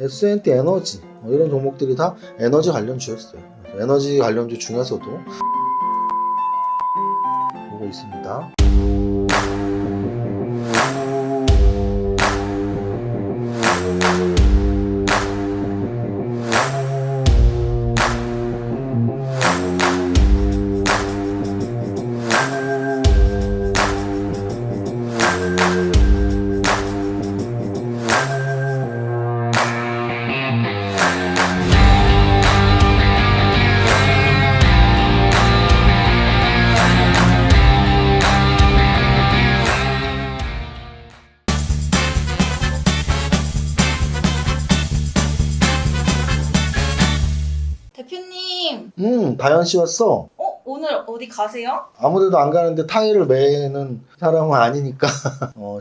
S&T 에너지 이런 종목들이 다 에너지 관련주였어요. 에너지 관련주 중에서도 보고 있습니다. 대표님, 다현 씨 왔어? 오늘 어디 가세요? 아무데도 안 가는데 타이를 매는 사람은 아니니까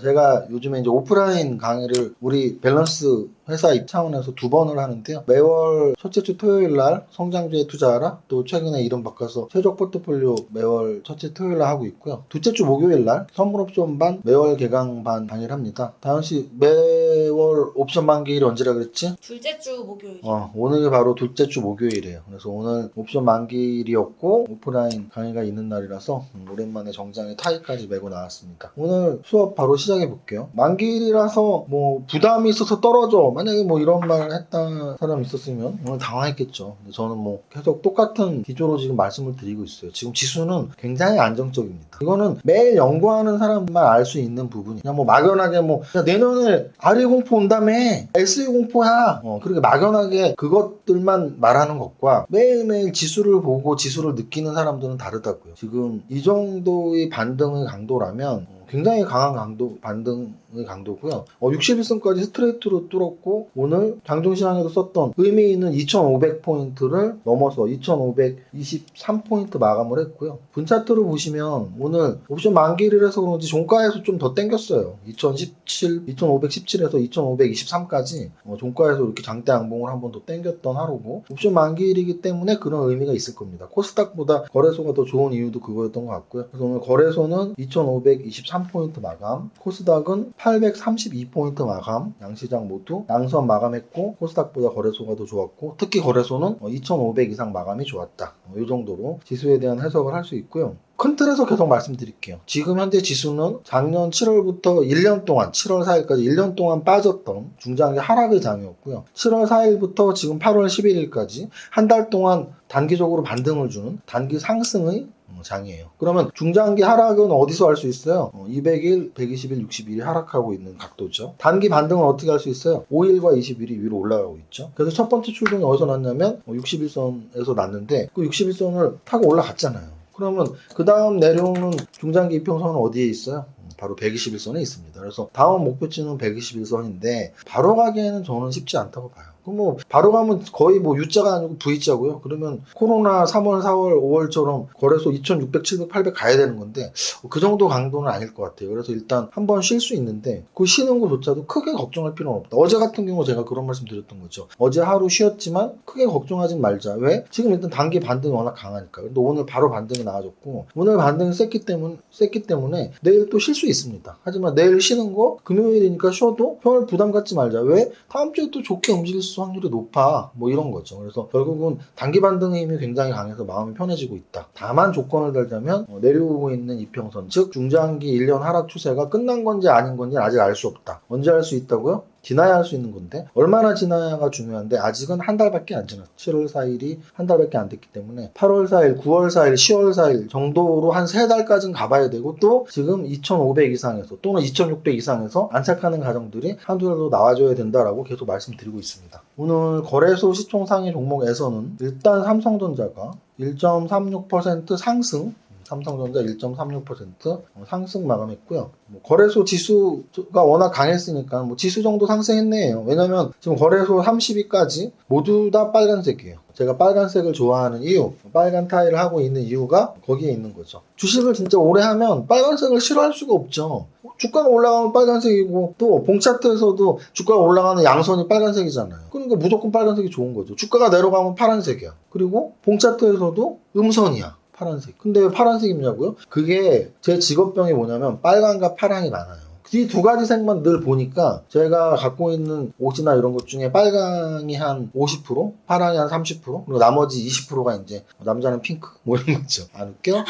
제가 요즘에 이제 오프라인 강의를 우리 밸런스 회사 입 차원에서 2번을 하는데요. 매월 첫째 주 토요일 날 성장주에 투자하라, 또 최근에 이름 바꿔서 최적 포트폴리오 매월 첫째 토요일 날 하고 있고요. 둘째 주 목요일 날 선물 옵션 반, 매월 개강 반 강의를 합니다. 다현 씨, 매월 옵션 만기일이 언제라 그랬지? 둘째 주 목요일. 오늘이 바로 둘째 주 목요일이에요. 그래서 오늘 옵션 만기일이었고 오프라인 강의가 있는 날이라서 오랜만에 정장에 타이까지 메고 나왔습니다. 오늘 수업 바로 시작해 볼게요. 만기일이라서 뭐 부담이 있어서 떨어져, 만약에 뭐 이런 말 했다 사람 있었으면 오늘 당황했겠죠. 근데 저는 뭐 계속 똑같은 기조로 지금 말씀을 드리고 있어요. 지금 지수는 굉장히 안정적입니다. 이거는 매일 연구하는 사람만 알 수 있는 부분이, 그냥 뭐 막연하게 뭐 야, 내년에 RE 공포 온다며, SE 공포야, 그렇게 막연하게 그것들만 말하는 것과 매일매일 지수를 보고 지수를 느끼는 사람들은 다르다고요. 지금 이 정도의 반등의 강도라면 굉장히 강한 반등의 강도고요. 61선까지 스트레이트로 뚫었고, 오늘 장중시장에도 썼던 의미 있는 2500포인트를 넘어서 2523포인트 마감을 했고요. 분차트로 보시면 오늘 옵션 만기일이라서 그런지 종가에서 좀 더 땡겼어요. 2517에서 2523까지 종가에서 이렇게 장대 양봉을 한 번 더 땡겼던 하루고, 옵션 만기일이기 때문에 그런 의미가 있을 겁니다. 코스닥보다 거래소가 더 좋은 이유도 그거였던 것 같고요. 그래서 오늘 거래소는 2523포인트 마감, 코스닥은 832포인트 마감, 양시장 모두 양선 마감했고 코스닥보다 거래소가 더 좋았고, 특히 거래소는 2500 이상 마감이 좋았다. 이 정도로 지수에 대한 해석을 할 수 있고요. 큰 틀에서 계속 말씀드릴게요. 지금 현재 지수는 작년 7월부터 1년 동안, 7월 4일까지 1년 동안 빠졌던 중장기 하락의 장이었고요. 7월 4일부터 지금 8월 11일까지 한 달 동안 단기적으로 반등을 주는 단기 상승의 장이에요. 그러면 중장기 하락은 어디서 할 수 있어요? 200일, 120일, 60일이 하락하고 있는 각도죠. 단기 반등은 어떻게 할 수 있어요? 5일과 20일이 위로 올라가고 있죠. 그래서 첫 번째 출동이 어디서 났냐면 61선에서 났는데, 그 61선을 타고 올라갔잖아요. 그러면 그 다음 내려오는 중장기 이평선은 어디에 있어요? 바로 121선에 있습니다. 그래서 다음 목표치는 121선인데 바로 가기에는 저는 쉽지 않다고 봐요. 그럼 뭐 바로 가면 거의 뭐 U자가 아니고 V자고요. 그러면 코로나 3월, 4월, 5월처럼 거래소 2600, 700, 800 가야 되는 건데 그 정도 강도는 아닐 것 같아요. 그래서 일단 한번 쉴 수 있는데 그 쉬는 것조차도 크게 걱정할 필요는 없다. 어제 같은 경우 제가 그런 말씀 드렸던 거죠. 어제 하루 쉬었지만 크게 걱정하지 말자. 왜? 지금 일단 단기 반등이 워낙 강하니까. 근데 오늘 바로 반등이 나와줬고, 오늘 반등이 셌기 때문에 내일 또 쉴 수 있습니다. 하지만 내일 쉬는 거 금요일이니까 쉬어도 별 부담 갖지 말자. 왜? 다음 주에 또 좋게 움직일 수 확률이 높아. 뭐 이런 거죠. 그래서 결국은 단기 반등의 힘이 굉장히 강해서 마음이 편해지고 있다. 다만 조건을 달자면 내려오고 있는 이평선, 즉 중장기 1년 하락 추세가 끝난 건지 아닌 건지 아직 알 수 없다. 언제 알 수 있다고요? 지나야 할 수 있는 건데, 얼마나 지나야가 중요한데 아직은 한 달밖에 안 지났어요. 7월 4일이 한 달밖에 안 됐기 때문에 8월 4일, 9월 4일, 10월 4일 정도로 한 3달까지는 가봐야 되고, 또 지금 2500 이상에서 또는 2600 이상에서 안착하는 가정들이 한두 달도 나와줘야 된다라고 계속 말씀드리고 있습니다. 오늘 거래소 시총 상위 종목에서는 일단 삼성전자가 1.36% 상승, 삼성전자 1.36% 상승 마감했고요. 거래소 지수가 워낙 강했으니까 지수 정도 상승했네요. 왜냐면 지금 거래소 30위까지 모두 다 빨간색이에요. 제가 빨간색을 좋아하는 이유, 빨간 타일을 하고 있는 이유가 거기에 있는 거죠. 주식을 진짜 오래 하면 빨간색을 싫어할 수가 없죠. 주가가 올라가면 빨간색이고, 또 봉차트에서도 주가가 올라가는 양선이 빨간색이잖아요. 그러니까 무조건 빨간색이 좋은 거죠. 주가가 내려가면 파란색이야. 그리고 봉차트에서도 음선이야. 파란색. 근데 왜 파란색이냐고요? 그게 제 직업병이 뭐냐면 빨간과 파랑이 많아요. 이 두 가지 색만 늘 보니까 제가 갖고 있는 옷이나 이런 것 중에 빨강이 한 50%, 파랑이 한 30%, 그리고 나머지 20%가 이제 남자는 핑크 뭐 이런 거죠. 안 웃겨?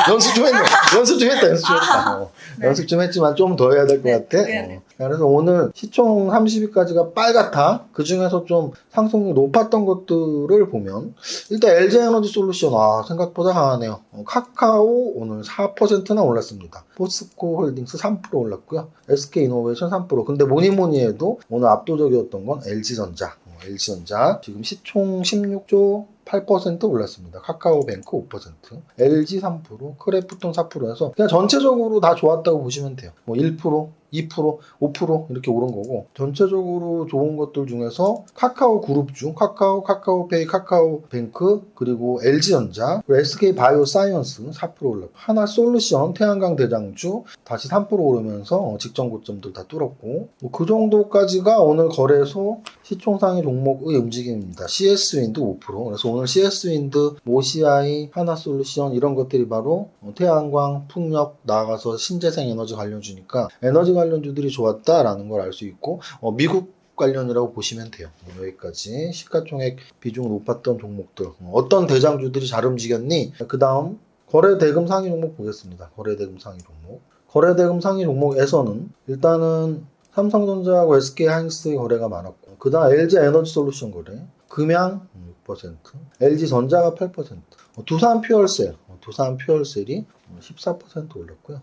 연습 좀 했네. 연습 좀 했다. 네. 연습 좀 했지만 좀 더 해야 될 것 네, 같아. 네. 그래서 오늘 시총 30위까지가 빨갛다. 그 중에서 좀 상승률 높았던 것들을 보면 일단 LG에너지 솔루션 생각보다 강하네요. 카카오 오늘 4%나 올랐습니다. 포스코 홀딩스 3% 올랐고요. SK이노베이션 3%. 근데 뭐니 해도 오늘 압도적이었던 건 LG전자. LG전자 지금 시총 16조 8% 올랐습니다. 카카오뱅크 5%, LG 3%, 크래프톤 4%에서 그냥 전체적으로 다 좋았다고 보시면 돼요. 뭐 1%, 2%, 5% 이렇게 오른 거고 전체적으로 좋은 것들 중에서 카카오 그룹 중 카카오, 카카오페이, 카카오뱅크 그리고 LG전자, 그리고 SK바이오사이언스 4% 올랐고 하나솔루션, 태양광 대장주 다시 3% 오르면서 직전 고점들 다 뚫었고 뭐 그 정도까지가 오늘 거래소 시총상위 종목의 움직임입니다. CS윈드 5%. 그래서 오늘 CS윈드, 모시아이, 하나솔루션 이런 것들이 바로 태양광, 풍력 나아가서 신재생 에너지 관련주니까 에너지 관련주들이 좋았다라는 걸 알 수 있고 미국 관련이라고 보시면 돼요. 여기까지 시가총액 비중 높았던 종목들 어떤 대장주들이 잘 움직였니? 그 다음 거래대금 상위 종목 보겠습니다. 거래대금 상위 종목. 거래대금 상위 종목에서는 일단은 삼성전자하고 SK하이닉스의 거래가 많았고 그 다음 LG에너지솔루션 거래, 금양 6%, LG전자가 8%, 두산 퓨얼셀이 14% 올랐고요.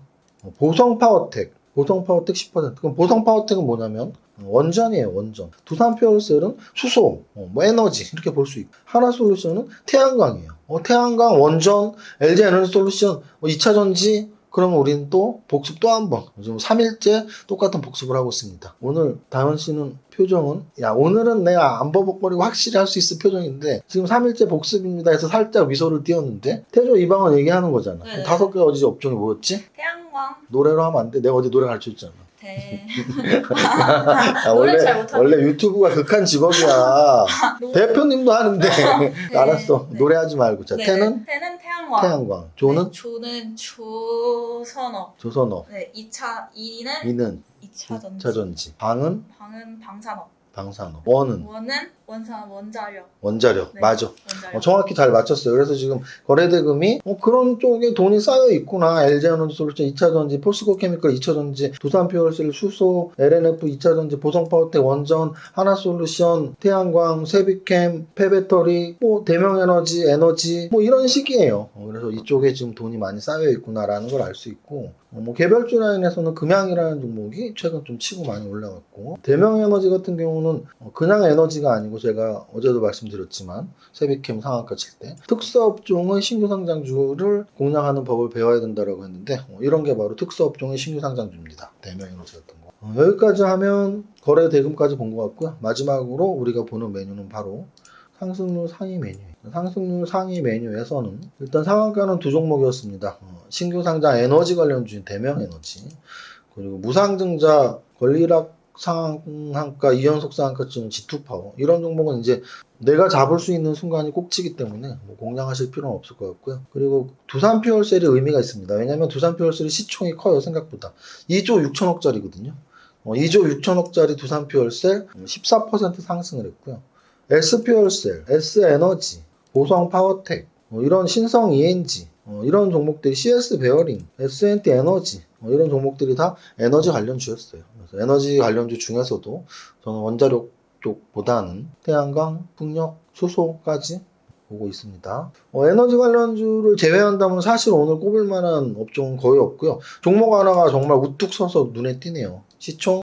보성파워텍 10%. 그럼 보성파워텍은 뭐냐면 원전이에요, 원전. 두산 퓨얼셀은 수소, 에너지 이렇게 볼 수 있고 하나솔루션은 태양광이에요. 태양광, 원전, LG에너지솔루션 2차전지 그러면 우리는 또 복습 또 한 번. 지금 3일째 똑같은 복습을 하고 있습니다. 오늘 다현 씨는 표정은 오늘은 내가 안 버벅거리고 확실히 할 수 있을 표정인데 지금 3일째 복습입니다 해서 살짝 미소를 띄웠는데 태조 이방은 얘기하는 거잖아. 네. 5개 어디 업종이 뭐였지? 태양광. 노래로 하면 안 돼. 내가 어제 노래 가르쳐줬잖아. 노래 잘 못하네. 원래 유튜브가 극한 직업이야. 대표님도 하는데 네. 알았어. 네. 노래하지 말고. 자, 네. 태는 태는 태양광. 태양광. 조는 네, 조는 조선업. 조선업. 네, 2는 이는 2차전지. 2차전지. 방은 방은 방산업. 방산업. 원은 원은 원자력. 원자력. 네, 맞아. 원자력. 정확히 잘 맞췄어요. 그래서 지금 거래대금이 그런 쪽에 돈이 쌓여 있구나. LG에너지솔루션 2차전지, 포스코케미컬 2차전지, 두산퓨얼셀, 수소, LNF 2차전지, 보성파워텍, 원전, 하나솔루션, 태양광, 세비캠, 폐배터리, 대명에너지, 에너지 이런 식이에요. 그래서 이쪽에 지금 돈이 많이 쌓여 있구나라는 걸 알 수 있고 개별주 라인에서는 금양이라는 종목이 최근 좀 치고 많이 올라갔고 대명에너지 같은 경우는 그냥 에너지가 아니고 제가 어제도 말씀드렸지만 세비캠 상한가 칠 때 특수업종의 신규 상장주를 공략하는 법을 배워야 된다라고 했는데 이런 게 바로 특수업종의 신규 상장주입니다. 대명에너지 같은 거. 여기까지 하면 거래 대금까지 본 것 같고요. 마지막으로 우리가 보는 메뉴는 바로 상승률 상위 메뉴예요. 상승률 상위 메뉴에서는 일단 상한가는 두 종목이었습니다. 신규 상장 에너지 관련주인 대명에너지 그리고 무상증자 권리락 상한가 2연속 상한가쯤 G2파워 이런 종목은 이제 내가 잡을 수 있는 순간이 꼭지기 때문에 공략하실 필요는 없을 것 같고요. 그리고 두산 퓨얼셀이 의미가 있습니다. 왜냐하면 두산 퓨얼셀이 시총이 커요. 생각보다 2조 6천억짜리거든요. 2조 6천억짜리 두산 퓨얼셀 14% 상승을 했고요. S퓨얼셀, S에너지, 보성파워텍 이런 신성 ENG 이런 종목들이 CS 베어링, S&T 에너지 이런 종목들이 다 에너지 관련주였어요. 그래서 에너지 관련주 중에서도 저는 원자력 쪽보다는 태양광, 풍력, 수소까지 보고 있습니다. 에너지 관련주를 제외한다면 사실 오늘 꼽을 만한 업종은 거의 없고요. 종목 하나가 정말 우뚝 서서 눈에 띄네요. 시총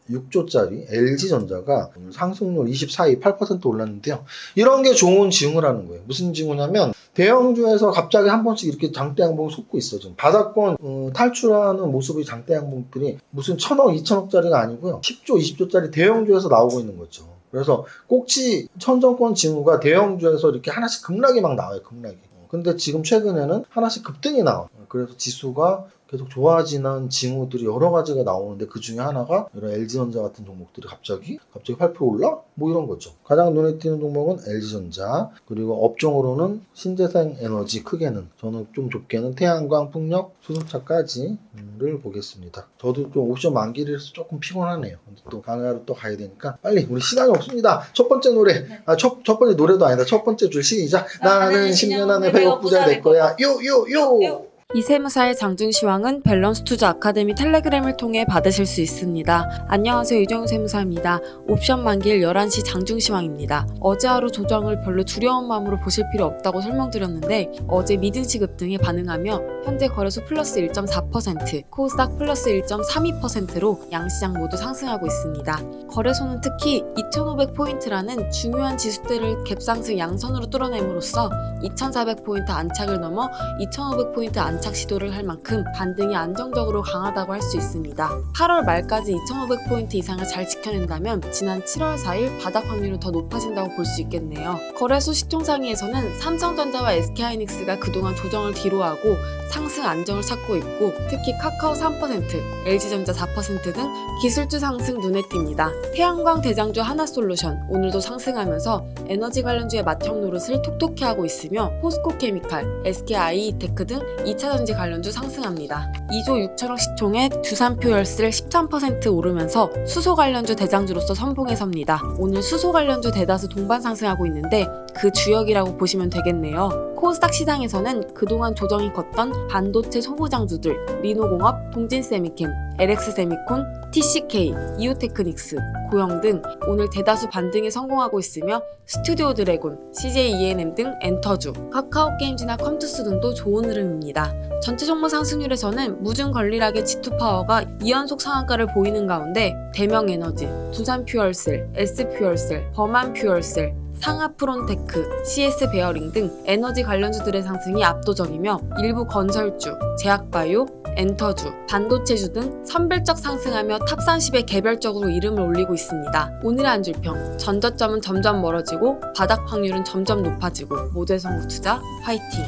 16조짜리 LG전자가 상승률 24위 8% 올랐는데요. 이런 게 좋은 징후라는 거예요. 무슨 징후냐면 대형주에서 갑자기 한 번씩 이렇게 장대 양봉 솟고 있어. 지금 바닥권 탈출하는 모습의 장대 양봉들이 무슨 1,000억, 2,000억짜리가 아니고요. 10조, 20조짜리 대형주에서 나오고 있는 거죠. 그래서 꼭지 천정권 징후가 대형주에서 이렇게 하나씩 급락이 막 나와요. 급락이. 근데 지금 최근에는 하나씩 급등이 나와요. 그래서 지수가 계속 좋아지는 징후들이 여러 가지가 나오는데 그 중에 하나가 이런 LG전자 같은 종목들이 갑자기 8% 올라? 뭐 이런 거죠. 가장 눈에 띄는 종목은 LG전자, 그리고 업종으로는 신재생 에너지, 크게는 저는 좀 좁게는 태양광, 풍력, 수소차까지를 보겠습니다. 저도 좀 옵션 만기라서 조금 피곤하네요. 근데 또 강의하러 또 가야 되니까 빨리, 우리 시간이 없습니다. 첫 번째 노래, 첫 번째 노래도 아니다. 첫 번째 줄 시작. 나는 10년 안에 100억 부자 될 거야. 요. 이세무사의 장중시황은 밸런스 투자 아카데미 텔레그램을 통해 받으실 수 있습니다. 안녕하세요, 이정우 세무사입니다. 옵션 만기일 11시 장중시황입니다. 어제 하루 조정을 별로 두려운 마음으로 보실 필요 없다고 설명드렸는데 어제 미증시 급등에 반응하며 현재 거래소 플러스 1.4%, 코스닥 플러스 1.32%로 양시장 모두 상승하고 있습니다. 거래소는 특히 2500포인트라는 중요한 지수대를 갭상승 양선으로 뚫어냄으로써 2400포인트 안착을 넘어 2500포인트 안착 시도를 할 만큼 반등이 안정적으로 강하다고 할 수 있습니다. 8월 말까지 2500포인트 이상을 잘 지켜낸다면 지난 7월 4일 바닥 확률은 더 높아진다고 볼 수 있겠네요. 거래소 시총상위에서는 삼성전자와 SK하이닉스가 그동안 조정을 뒤로하고 상승 안정을 찾고 있고 특히 카카오 3%, LG전자 4% 등 기술주 상승 눈에 띕니다. 태양광 대장주 하나솔루션 오늘도 상승하면서 에너지 관련주의 맏형 노릇을 톡톡히 하고 있으며 포스코케미칼, SKI이테크 등 2차전지 관련주 상승합니다. 2조 6천억 시총의 두산퓨얼슬 13% 오르면서 수소 관련주 대장주로서 선봉에 섭니다. 오늘 수소 관련주 대다수 동반 상승하고 있는데 그 주역이라고 보시면 되겠네요. 코스닥 시장에서는 그동안 조정이 컸던 반도체 소부장주들 리노공업, 동진세미캠, LX세미콘, TCK, 이오테크닉스, 고영 등 오늘 대다수 반등에 성공하고 있으며 스튜디오 드래곤, CJ ENM 등 엔터주, 카카오게임즈나 컴투스 등도 좋은 흐름입니다. 전체 종목 상승률에서는 무중 걸릴하게 G2파워가 2연속 상한가를 보이는 가운데 대명에너지, 두산퓨얼셀, S퓨얼셀, 범한퓨얼셀, 상하프론테크, CS 베어링 등 에너지 관련주들의 상승이 압도적이며 일부 건설주, 제약바이오, 엔터주, 반도체주 등 선별적 상승하며 탑30에 개별적으로 이름을 올리고 있습니다. 오늘의 한 줄평, 전저점은 점점 멀어지고 바닥 확률은 점점 높아지고 모두의 선구 투자 화이팅!